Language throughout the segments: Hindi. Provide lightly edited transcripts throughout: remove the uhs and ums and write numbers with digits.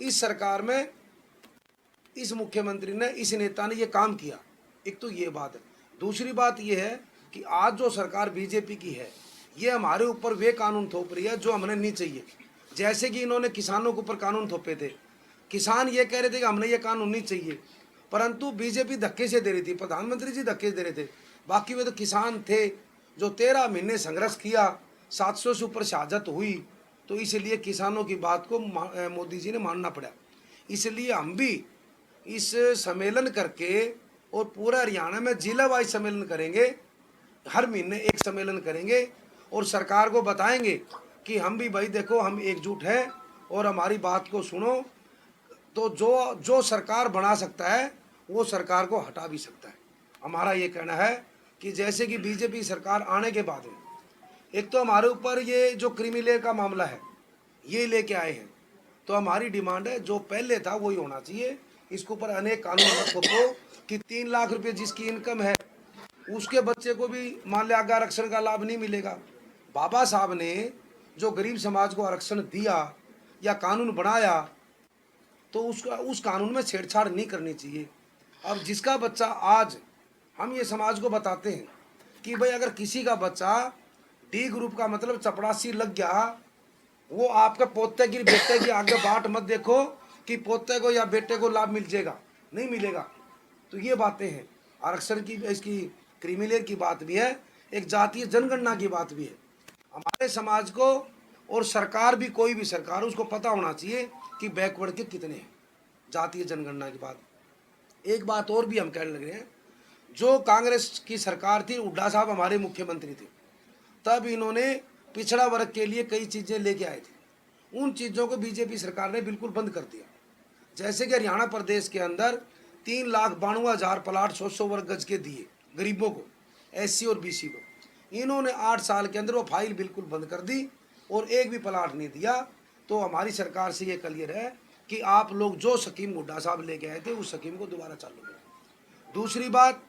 इस सरकार में इस मुख्यमंत्री ने, इस नेता ने ये काम किया। एक तो ये बात है। दूसरी बात ये है कि आज जो सरकार बीजेपी की है, ये हमारे ऊपर वे कानून थोप रही है जो हमें नहीं चाहिए। जैसे कि इन्होंने किसानों के ऊपर कानून थोपे थे, किसान ये कह रहे थे कि हमने ये कानून नहीं चाहिए, परंतु बीजेपी धक्के से दे रही थी, प्रधानमंत्री जी धक्के से दे रहे थे। बाकी वे तो किसान थे जो 13 महीने संघर्ष किया, 700 से ऊपर शहादत हुई, तो इसलिए किसानों की बात को मोदी जी ने मानना पड़ा। इसलिए हम भी इस सम्मेलन करके और पूरा हरियाणा में जिला वाइज सम्मेलन करेंगे, हर महीने एक सम्मेलन करेंगे और सरकार को बताएंगे कि हम भी भाई देखो हम एकजुट हैं और हमारी बात को सुनो। तो जो जो सरकार बना सकता है वो सरकार को हटा भी सकता है। हमारा ये कहना है कि जैसे कि बीजेपी सरकार आने के बाद में एक तो हमारे ऊपर ये जो क्रीमी लेयर का मामला है ये लेके आए हैं, तो हमारी डिमांड है जो पहले था वही होना चाहिए। इसके ऊपर अनेक कानून मत थोपो कि 3 लाख रुपए जिसकी इनकम है उसके बच्चे को भी मान लिया आरक्षण का लाभ नहीं मिलेगा। बाबा साहब ने जो गरीब समाज को आरक्षण दिया या कानून बनाया, तो उसका उस कानून में छेड़छाड़ नहीं करनी चाहिए। अब जिसका बच्चा, आज हम ये समाज को बताते हैं कि भाई अगर किसी का बच्चा डी ग्रुप का मतलब चपरासी लग गया, वो आपके पोते की बेटे की आगे बाट मत देखो कि पोते को या बेटे को लाभ मिल जाएगा, नहीं मिलेगा। तो ये बातें हैं, आरक्षण की, इसकी क्रीमी लेयर की बात भी है, एक जातीय जनगणना की बात भी है। हमारे समाज को और सरकार भी, कोई भी सरकार, उसको पता होना चाहिए कि बैकवर्ड के कितने हैं। जातीय जनगणना की बात। एक बात और भी हम कहने लगे हैं, जो कांग्रेस की सरकार थी, हुड्डा साहब हमारे मुख्यमंत्री थे, तब इन्होंने पिछड़ा वर्ग के लिए कई चीज़ें लेके आए थे। उन चीज़ों को बीजेपी सरकार ने बिल्कुल बंद कर दिया। जैसे कि हरियाणा प्रदेश के अंदर 3,92,000 प्लाट 100 वर्ग गज के दिए गरीबों को, एससी और बीसी को। इन्होंने 8 साल के अंदर वो फाइल बिल्कुल बंद कर दी और एक भी प्लाट नहीं दिया। तो हमारी सरकार से ये क्लियर है कि आप लोग जो स्कीम हुड्डा साहब लेके आए थे उस स्कीम को दोबारा चालू करें। दूसरी बात,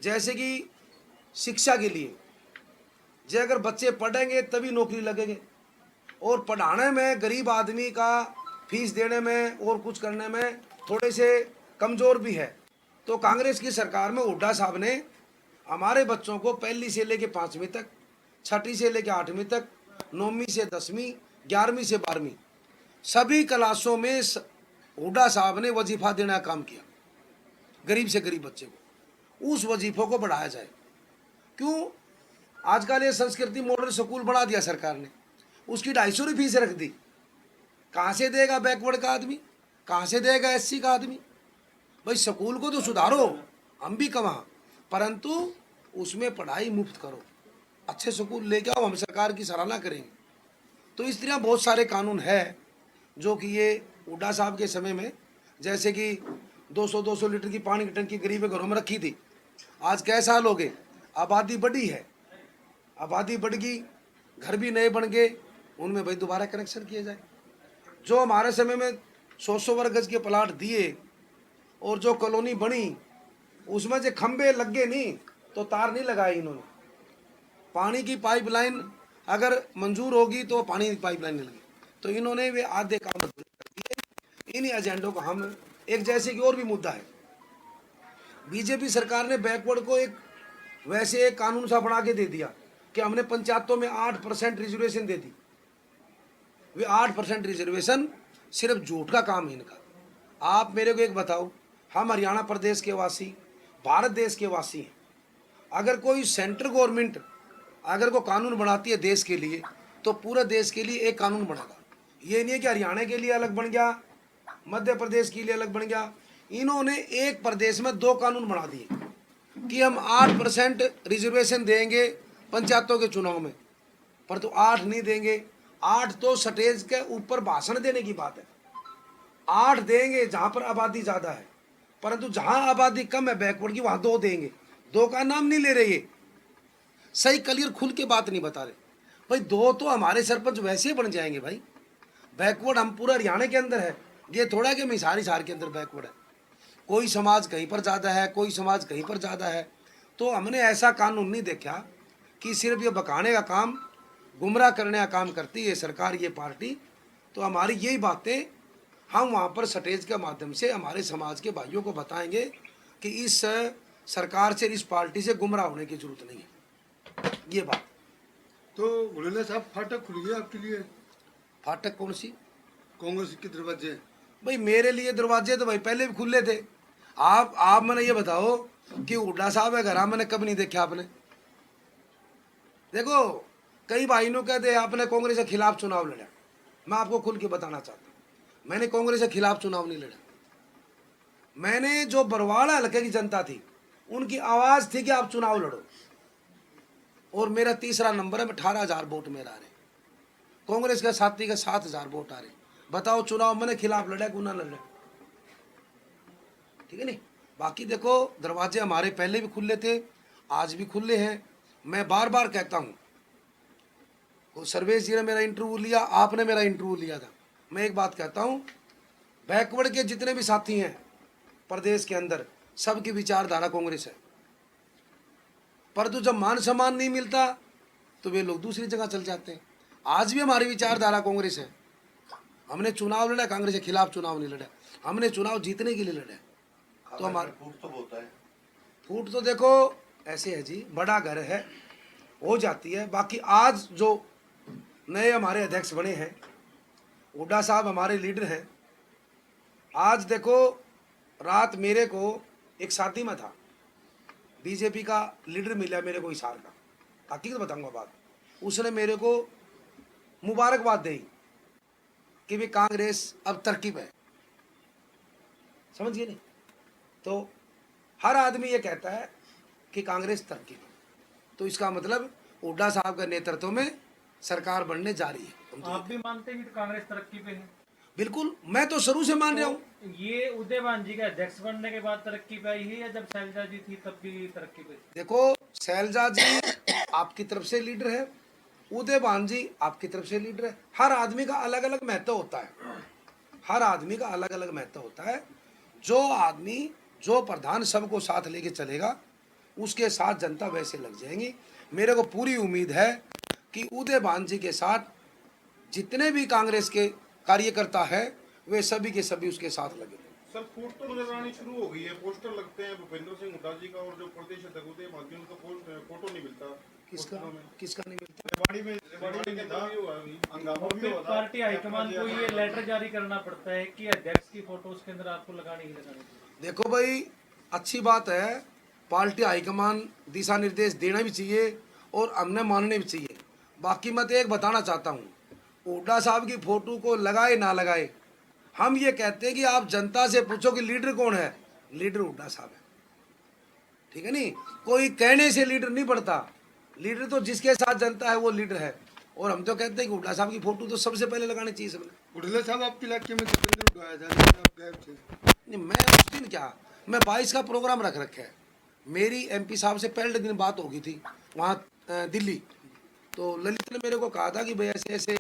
जैसे कि शिक्षा के लिए, जो अगर बच्चे पढ़ेंगे तभी नौकरी लगेंगे, और पढ़ाने में गरीब आदमी का फीस देने में और कुछ करने में थोड़े से कमज़ोर भी है। तो कांग्रेस की सरकार में हुड्डा साहब ने हमारे बच्चों को पहली से लेके 5वीं तक, छठी से लेके 8वीं तक, 9वीं से 10वीं, 11वीं से 12वीं, सभी क्लासों में हुड्डा साहब ने वजीफा देने का काम किया। गरीब से गरीब बच्चे को उस वजीफों को बढ़ाया जाए। क्यों? आजकल ये संस्कृति मॉडल स्कूल बना दिया सरकार ने, उसकी 250 फीस रख दी। कहाँ से देगा बैकवर्ड का आदमी, कहाँ से देगा एससी का आदमी? भाई स्कूल को तो सुधारो, हम भी कमा, परंतु उसमें पढ़ाई मुफ्त करो, अच्छे स्कूल लेके आओ, हम सरकार की सराहना करेंगे। तो इस तरह बहुत सारे कानून है जो कि ये हुड्डा साहब के समय में, जैसे कि 200-200 लीटर की पानी की टंकी गरीब घरों में रखी थी, आज कई साल हो गए, आबादी बढ़ी है, आबादी बढ़ गई, घर भी नए बन गए, उनमें भाई दोबारा कनेक्शन किया जाए। जो हमारे समय में 100 वर्ग गज के प्लाट दिए और जो कॉलोनी बनी उसमें जो खंबे लग गए नहीं तो तार नहीं लगाए इन्होंने। पानी की पाइपलाइन अगर मंजूर होगी तो पानी की पाइपलाइन नहीं लगी, तो इन्होंने वे आधे काम कर दिए। इन्हीं एजेंडों को हम एक, जैसे कि और भी मुद्दा है, बीजेपी सरकार ने बैकवर्ड को एक वैसे एक कानून सा बना के दे दिया कि हमने पंचायतों में 8% रिजर्वेशन दे दी। वे 8% रिजर्वेशन सिर्फ झूठ का काम है इनका। आप मेरे को एक बताओ, हम हरियाणा प्रदेश के वासी, भारत देश के वासी हैं, अगर कोई सेंट्रल गवर्नमेंट अगर को कानून बनाती है देश के लिए, तो पूरे देश के लिए एक कानून बनेगा। ये नहीं है कि हरियाणा के लिए अलग बन गया, मध्य प्रदेश के लिए अलग बन गया। इन्होंने एक प्रदेश में 2 कानून बना दिए कि हम 8% रिजर्वेशन देंगे पंचायतों के चुनाव में, पर तो 8 नहीं देंगे। 8 तो स्टेज के ऊपर भाषण देने की बात है, 8 देंगे जहाँ पर आबादी ज़्यादा है, परंतु जहाँ आबादी कम है बैकवर्ड की, वहाँ 2 देंगे। 2 का नाम नहीं ले रहे, सही क्लियर खुल के बात नहीं बता रहे। भाई 2 तो हमारे सरपंच वैसे ही बन जाएंगे भाई। बैकवर्ड हम पूरा हरियाणा के अंदर है, ये थोड़ा कि हिसार के अंदर बैकवर्ड है। कोई समाज कहीं पर ज़्यादा है, कोई समाज कहीं पर ज़्यादा है। तो हमने ऐसा कानून नहीं देखा कि सिर्फ ये बकाने का काम, गुमराह करने का काम करती है सरकार, ये पार्टी। तो हमारी यही बातें हम वहाँ पर स्टेज के माध्यम से हमारे समाज के भाइयों को बताएंगे कि इस सरकार से, इस पार्टी से गुमराह होने की जरूरत नहीं है, ये बात। तो घुड़ेला साहब, फाटक खुल गया आपके लिए? फाटक कौन सी? कांग्रेस के दरवाजे? भाई मेरे लिए दरवाजे तो भाई पहले भी खुले थे। आप मैंने ये बताओ कि हुड्डा साहब है घर, मैंने कब नहीं देखे आपने? देखो, कई भाई ने कहते आपने कांग्रेस के खिलाफ चुनाव लड़ा। मैं आपको खुल के बताना चाहता हूँ, मैंने कांग्रेस के खिलाफ चुनाव नहीं लड़ा। मैंने जो बरवाड़ा हल्के की जनता थी, उनकी आवाज थी कि आप चुनाव लड़ो, और मेरा तीसरा नंबर है, 18,000 वोट मेरा आ रहे। कांग्रेस के साथी के 7,000 वोट आ रहे। बताओ चुनाव मैंने खिलाफ लड़ा कि ना लड़ा? ठीक है नहीं। बाकी देखो, दरवाजे हमारे पहले भी खुले थे, आज भी खुले हैं। मैं बार बार कहता हूँ, सर्वेश जी ने मेरा इंटरव्यू लिया, आपने मेरा इंटरव्यू लिया था। मैं एक बात कहता हूँ, बैकवर्ड के जितने भी साथी हैं प्रदेश के अंदर, सबकी विचारधारा कांग्रेस है। परंतु जब मान सम्मान नहीं मिलता तो वे लोग दूसरी जगह चल जाते हैं। आज भी हमारी विचारधारा कांग्रेस है। हमने चुनाव लड़ा, कांग्रेस के खिलाफ चुनाव नहीं लड़ा, हमने चुनाव जीतने के लिए लड़ा। तो हमारा फूट तो होता है, फूट तो देखो ऐसे है जी, बड़ा घर है, हो जाती है। बाकी आज जो नए हमारे अध्यक्ष बने हैं, हुड्डा साहब हमारे लीडर हैं। आज देखो, रात मेरे को एक शादी में था, बीजेपी का लीडर मिला मेरे को हिसार का, हकीकत बताऊंगा बात। उसने मेरे को मुबारकबाद दी कि भी कांग्रेस अब तरकीब है, समझ गए नहीं? तो हर आदमी ये कहता है कि कांग्रेस तरकीब है, तो इसका मतलब हुड्डा साहब के नेतृत्व में सरकार बनने जा रही है। आप भी मानते हैं कि कांग्रेस तरक्की पे है? बिल्कुल, मैं तो शुरू से मान रहा हूँ। ये उदयभान जी के अध्यक्ष बनने के बाद तरक्की पे आई है या जब शैलजा जी थी तब भी तरक्की पे? देखो, शैलजा जी आपकी तरफ से लीडर है, उदयभान जी आपकी तरफ से लीडर है। हर आदमी का अलग अलग महत्व होता है, हर आदमी का अलग अलग महत्व होता है। जो आदमी, जो प्रधान सबको साथ लेके चलेगा, उसके साथ जनता वैसे लग जाएंगी। मेरे को पूरी उम्मीद है कि उदयभान जी के साथ जितने भी कांग्रेस के कार्यकर्ता है, वे सभी के सभी उसके साथ लगे। सर, फूट तो नजर आनी शुरू हो गई है, पोस्टर लगते हैं भूपेंद्र सिंह हुड्डा जी का और जो प्रदेश अध्यक्ष उदयभान जी उनका फोटो नहीं मिलता। किसका नहीं मिलता? रेवाड़ी में इंतजाम हुआ, हंगामा भी हुआ था। पार्टी हाईकमान को ये लेटर जारी करना पड़ता है कि अध्यक्ष की फोटो उसके अंदर आपको लगानी ही लगानी चाहिए। देखो भाई, अच्छी बात है, पार्टी हाईकमान दिशा निर्देश देना भी चाहिए और हमने मानने भी चाहिए। बाकी मैं तो एक बताना चाहता हूँ, हुड्डा साहब की फोटो को लगाए ना लगाए, हम ये कहते हैं कि आप जनता से पूछो कि लीडर कौन है, लीडर हुड्डा साहब है। ठीक है नहीं? कोई कहने से लीडर नहीं बढ़ता, लीडर तो जिसके साथ जनता है वो लीडर है। और हम तो कहते हैं कि हुड्डा साहब की फोटो तो सबसे पहले लगानी चाहिए सबने। घुड़ेला साहब, आपके इलाके में दीपेंद्र उठाया था, लेकिन आप गायब थे। नहीं, मैं उस दिन क्या, मैं 22 का प्रोग्राम रख रखा है। मेरी एमपी साहब से पहले दिन बात हो गई थी वहाँ दिल्ली। तो ललित ने मेरे को कहा था कि भाई ऐसे ऐसे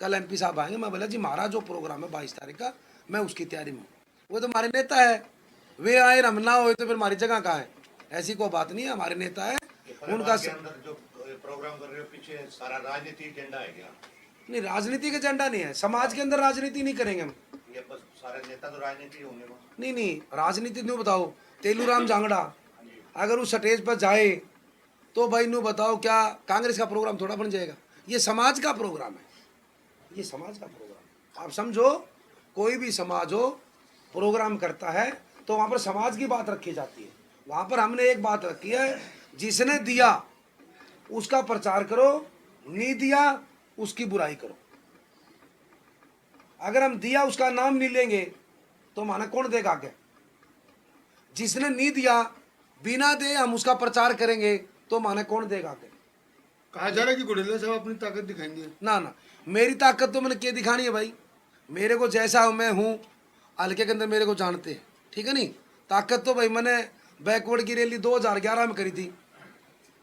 कल एमपी साहब आएंगे। मैं बोला जी, हमारा जो प्रोग्राम है 22 तारीख का, मैं उसकी तैयारी में हूँ। वो तो हमारे नेता है, वे आए हम ना हो तो फिर हमारी जगह कहाँ है? ऐसी कोई बात नहीं है, हमारे नेता है उनका। जो प्रोग्राम कर रहे हो पीछे सारा राजनीतिक एजेंडा है क्या? नहीं, राजनीति का एजेंडा नहीं है, समाज के अंदर राजनीति नहीं करेंगे हम। ये बस सारे नेता तो राजनीति होंगे बस। नहीं, राजनीति न्यू बताओ, तेलूराम जांगड़ा अगर उस स्टेज पर जाए तो भाई न्यू बताओ क्या कांग्रेस का प्रोग्राम थोड़ा बन जाएगा? ये समाज का प्रोग्राम है, ये समाज का प्रोग्राम। आप समझो, कोई भी समाज हो प्रोग्राम करता है तो वहाँ पर समाज की बात रखी जाती है। वहाँ पर हमने एक बात रखी है, जिसने दिया उसका प्रचार करो, नहीं दिया उसकी बुराई करो। अगर हम दिया उसका नाम नहीं लेंगे तो माना कौन देगा आगे? जिसने नहीं दिया, बिना दे हम उसका प्रचार करेंगे तो माने कौन देगा आगे? कहा जा रहा है कि घुड़ेला साहब अपनी ताकत दिखाएंगे। ना ना, मेरी ताकत तो मैंने क्या दिखानी है भाई? मेरे को जैसा मैं हूँ, हल्के के अंदर मेरे को जानते हैं, ठीक है नहीं? ताकत तो भाई मैंने बैकवर्ड की रैली 2011 में करी थी,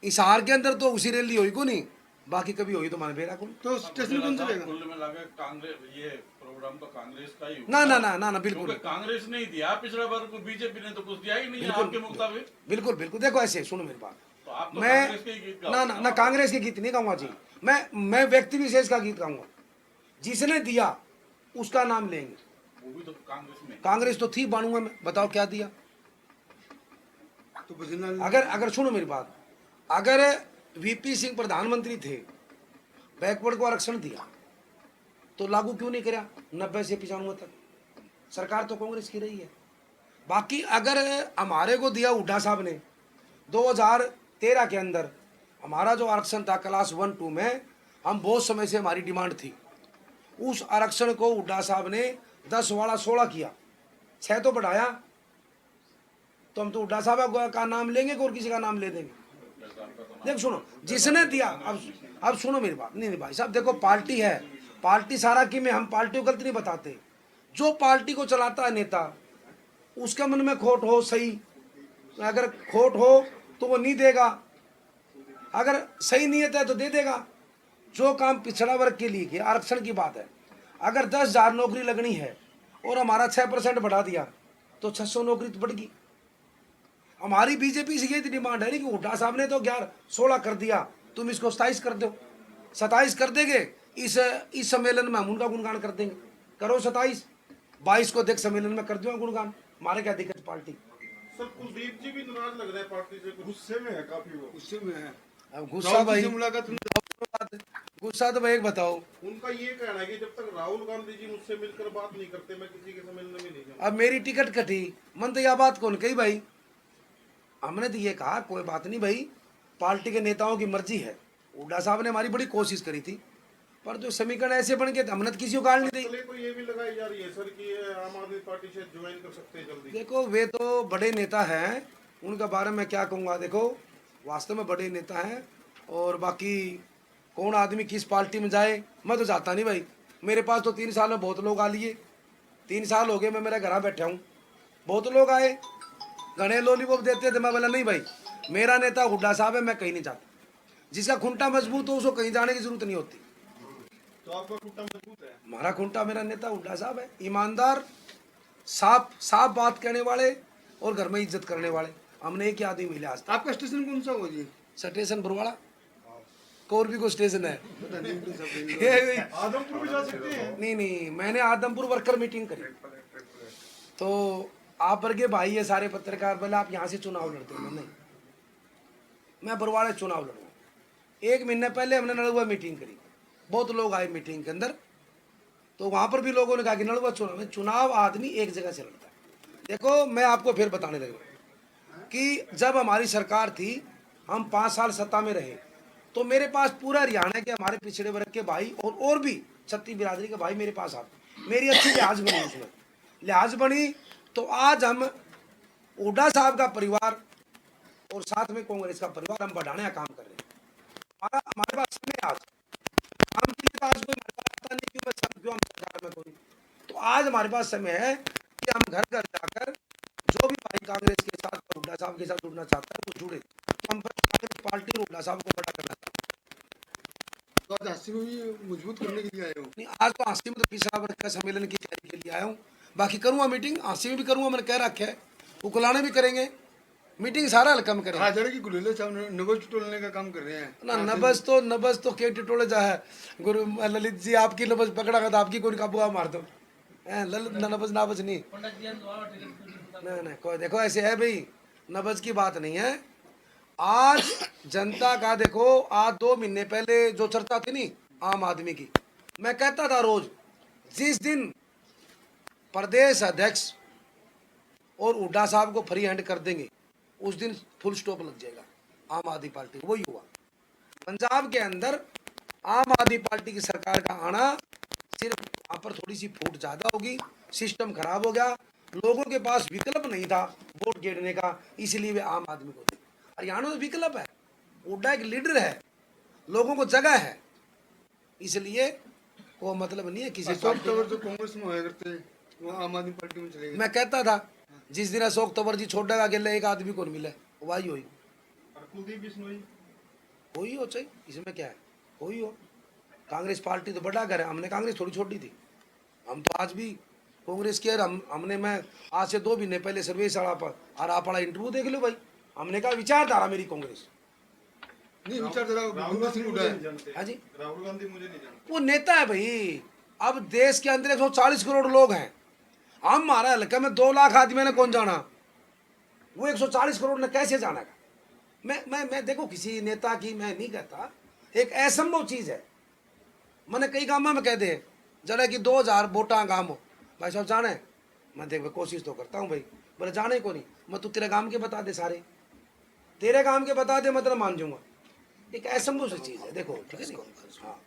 हिसार के अंदर तो उसी रैली हुई को नहीं, बाकी कभी हुई तो माने बेरा को। तो स्टेशन कौन चलेगा? कुल मिला के कांग्रेस, ये प्रोग्राम तो कांग्रेस का ही ना ना ना ना ना, बिल्कुल क्योंकि कांग्रेस नहीं दिया पिछला बार को, बीजेपी ने तो कुछ दिया ही नहीं है आपके मुताबिक। बिल्कुल बिल्कुल। देखो ऐसे सुनो मेरी बात, तो आप तो मैं कांग्रेस के ही गीत ना ना ना कांग्रेस के गीत नहीं गाऊंगा जी, मैं व्यक्ति विशेष का गीत गाऊंगा। जिसने दिया उसका नाम लेंगे, वो भी तो कांग्रेस में। कांग्रेस तो थी 92 में, बताओ क्या दिया। तो बजरंग अगर सुनो मेरी बात, अगर वीपी सिंह प्रधानमंत्री थे, बैकवर्ड को आरक्षण दिया, तो लागू क्यों नहीं करा 90 से 95 तक? सरकार तो कांग्रेस की रही है। बाकी अगर हमारे को दिया हुड्डा साहब ने 2013 के अंदर, हमारा जो आरक्षण था क्लास 1 2 में, हम बहुत समय से हमारी डिमांड थी, उस आरक्षण को हुड्डा साहब ने 10 वाला 16 किया, 6 तो बढ़ाया। तो हम तो हुड्डा साहब का नाम लेंगे और किसी का नाम ले देंगे? देख सुनो, जिसने दिया, अब सुनो मेरी बात। नहीं भाई साहब, देखो पार्टी है, पार्टी सारा की में, हम पार्टी को गलत नहीं बताते। जो पार्टी को चलाता है नेता, उसके मन में खोट हो सही, अगर खोट हो तो वो नहीं देगा, अगर सही नीयत है तो दे देगा। जो काम पिछड़ा वर्ग के लिए किया, आरक्षण की बात है, अगर 10,000 नौकरी लगनी है और हमारा 6% बढ़ा दिया तो 600 नौकरी तो बढ़ गई। हमारी बीजेपी से ये डिमांड है नहीं कि हुड्डा साहब ने तो 16 कर दिया, तुम इसको 27 कर दो, 27 कर देंगे, इस सम्मेलन में हम उनका गुणगान कर देंगे। करो 27, 22 को देख सम्मेलन में कर दो गुणगान, हमारे क्या दिक्कत पार्टी। सर कुलदीप जी भी नाराज लग रहे हैं पार्टी से, गुस्से में है काफी वो। गुस्से में है। अब गुस्सा भाई, मुलाकात गुस्सा तो भाई एक बताओ। उनका ये कहना है कि जब तक राहुल गांधी जी मुझसे मिलकर बात नहीं करते, मैं किसी के सम्मेलन में नहीं जाऊंगा। अब मेरी टिकट कटी, मन तो यह बात कौन कही भाई? हमने तो ये कहा कोई बात नहीं भाई, पार्टी के नेताओं की मर्जी है। हुड्डा साहब ने हमारी बड़ी कोशिश करी थी, पर जो समीकरण ऐसे बन गए, हमने तो किसी को गाल नहीं दी। तो ये भी लगाई जा रही है सर कि ये आम आदमी पार्टी से ज्वाइन कर सकते हैं जल्दी। देखो वे तो बड़े नेता हैं, उनके बारे में क्या कहूँगा। देखो वास्तव में बड़े नेता हैं, और बाकी कौन आदमी किस पार्टी में जाए, मैं तो जाता नहीं भाई। मेरे पास तो 3 साल में बहुत लोग आ लिए, 3 साल हो गए मैं मेरे घर बैठा हूँ, बहुत लोग आए, घने लॉलीपॉप देते थे। मैं बोला नहीं भाई, मेरा नेता हुड्डा साहब है, मैं कहीं नहीं जाता। जिसका खूंटा मजबूत हो उसको कहीं जाने की जरूरत नहीं होती। तो आपका खुट्टा मजबूत है? हमारा खूंटा, मेरा नेता हुड्डा साहब है, ईमानदार, साफ बात कहने वाले और घर में इज्जत करने वाले। हमने एक ही आदमी मिले आज तक। आपका स्टेशन कौन सा हुआ जी? स्टेशन बरवाड़ा, कोर भी को स्टेशन है। आदमपुर भी जा सकते हैं? नहीं, मैंने आदमपुर वर्कर मीटिंग करी, तो आप वर्गे भाई ये सारे पत्रकार, बोले आप यहाँ से चुनाव लड़ते हो? नहीं, मैं बरवाड़ा चुनाव लड़ूंगा। 1 महीने पहले हमने नलुआ मीटिंग करी, बहुत लोग आए मीटिंग के अंदर, तो वहाँ पर भी लोगों ने कहा कि नलुआ चुनाव आदमी एक जगह से लड़ता है। देखो मैं आपको फिर बताने लगा कि जब हमारी सरकार थी, हम 5 साल सत्ता में रहे, तो मेरे पास पूरा हरियाणा के हमारे पिछड़े वर्ग के भाई और भी छत्तीस बिरादरी के भाई मेरे पास आते, मेरी अच्छी लिहाज बनी, उसमें लिहाज बनी। तो आज हम हुड्डा साहब का परिवार और साथ में कांग्रेस का परिवार हम बढ़ाने का काम कर रहे हैं। हमारे पास समय आज काम के लिए, तो आज कोई हमारे पास आता नहीं, क्यों हम सरकार में कोई, तो आज हमारे पास समय है कि हम घर घर जाकर जो भी भाई कांग्रेस के साथ, हुड्डा साहब के साथ जुड़ना चाहता है वो जुड़े। तो हम कांग्रेस पार्टी और हुड्डा साहब को बड़ा करना चाहते हैं। तो आज हास्सी में भी मजबूत करने के लिए आए हो? नहीं, आज तो हांसी में तो पिछड़ा वर्ग का सम्मेलन की तैयारी के लिए आया हूँ। बाकी करूँगा मीटिंग, हांसी में भी करूँगा, मैंने कह रखा है, उकलाने भी करेंगे, मीटिंग सारा हल्का में करेंगे। कहा जा रहा है कि गुलेले साहब नब्ज टोलने का काम कर रहे हैं ना। नबज तो के टिटोले जा है, गुरु ललित जी आपकी नबज पकड़ा तो आपकी कोई काबू मार दो, ललित नबज नहीं। नहीं कोई, देखो ऐसे है भाई, नबज की बात नहीं है। आज जनता का देखो, आज 2 महीने पहले जो चर्चा थी नी आम आदमी की, मैं कहता था रोज, जिस दिन प्रदेश अध्यक्ष और हुड्डा साहब को फ्री हैंड कर देंगे, उस दिन फुल स्टॉप लग जाएगा आम आदमी पार्टी। वही हुआ पंजाब के अंदर, आम आदमी पार्टी की सरकार का आना, सिर्फ वहाँ पर थोड़ी सी फूट ज़्यादा होगी, सिस्टम खराब हो गया, लोगों के पास विकल्प नहीं था वोट गिरने का, इसलिए वे आम आदमी को थे। हरियाणा में विकल्प है, हुड्डा एक लीडर है, लोगों को जगह है, इसलिए वो मतलब नहीं है किसी अशोक तंवर जो कांग्रेस में होया करते हैं, वो आम आदमी पार्टी में चले गए। मैं कहता था जिस दिन अशोक तंवर जी छोड़ेगा अकेले एक आदमी को मिले, वही हुई। और कुलदीप बिश्नोई कोई हो चाहिए, इसमें क्या है, कोई हो। कांग्रेस पार्टी तो बड़ा घर है, हमने कांग्रेस थोड़ी छोड़ी थी, हम तो आज भी कांग्रेस की। हमने मैं आज से 2 महीने पहले सर्वेश आरापड़ा इंटरव्यू देख लो भाई, हमने कहा विचारधारा मेरी कांग्रेस नहीं, विचारधारा भूपेंद्र सिंह हुड्डा है। हाँ जी, राहुल गांधी मुझे नहीं जानते। वो नेता है भाई। अब देश के अंदर 140 करोड़ लोग हैं, हमारा हल्का में 2 लाख आदमी ने कौन जाना, वो 140 करोड़ ने कैसे जाना का। मैं देखो किसी नेता की मैं नहीं कहता, एक असंभव चीज है। मैंने कई गाँव में कह दे जरा कि 2000 वोटा गाँव हो भाई साहब जाना है, मैं देख कोशिश तो करता हूँ भाई, बोले जाने को नहीं, मैं तू तेरे गाँव के बता दे, सारे तेरे गाँव के बता दे, मतलब मान जाऊंगा। एक असंभव सी चीज है, देखो ठीक है नहीं? हाँ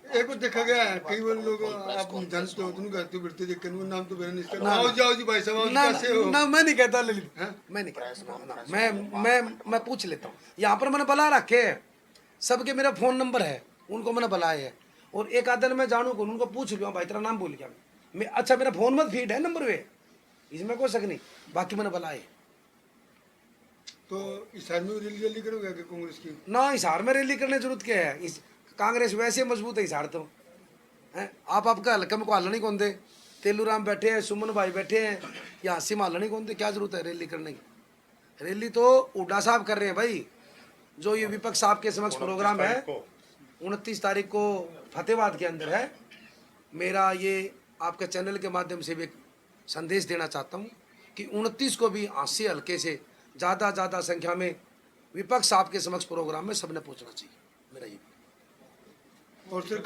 एक बार देखा गया है कई बार लोग आप जानते हो तुम कहते हो बिरते देख के नाम तो मेरा नहीं आओ जाओ जी भाई साहब आओ जी, ना, कैसे हो? ना मैं नहीं कहता ललित, हैं? मैं नहीं कहता ना, मैं पूछ लेता हूँ। यहाँ पर मैंने बुला रखे है सबके, मेरा फोन नंबर है, उनको मैंने बुलाया है, और एक आधे मैं जानू को उनको पूछ लिया भाई तेरा नाम भूल गया मैं, अच्छा मेरा फोन मत फीड है नंबर पे, इसमें कोई शक नहीं, बाकी मैंने बुलाए। तो हिसार में रैली रैली करोगे आगे कांग्रेस की? ना हिसार में रैली करने की जरूरत क्या है, इस कांग्रेस वैसे मजबूत है हिसार तो है। आप आपका हल्का में को हल नहीं कौन दे, तेलूराम बैठे हैं, सुमन भाई बैठे हैं, या हसीम हल नहीं कौन दे, क्या जरूरत है रैली करने की। रैली तो हुड्डा साहब कर रहे हैं भाई, जो ये विपक्ष साहब के समक्ष प्रोग्राम है 29 तारीख को फतेहाबाद के अंदर है। मेरा ये आपके चैनल के माध्यम से भी एक संदेश देना चाहता हूँ कि 29 को भी हास्य हल्के से ज़्यादा संख्या में विपक्ष साहब के समक्ष प्रोग्राम में सबने पहुँचना चाहिए, मेरा ये। और सरकार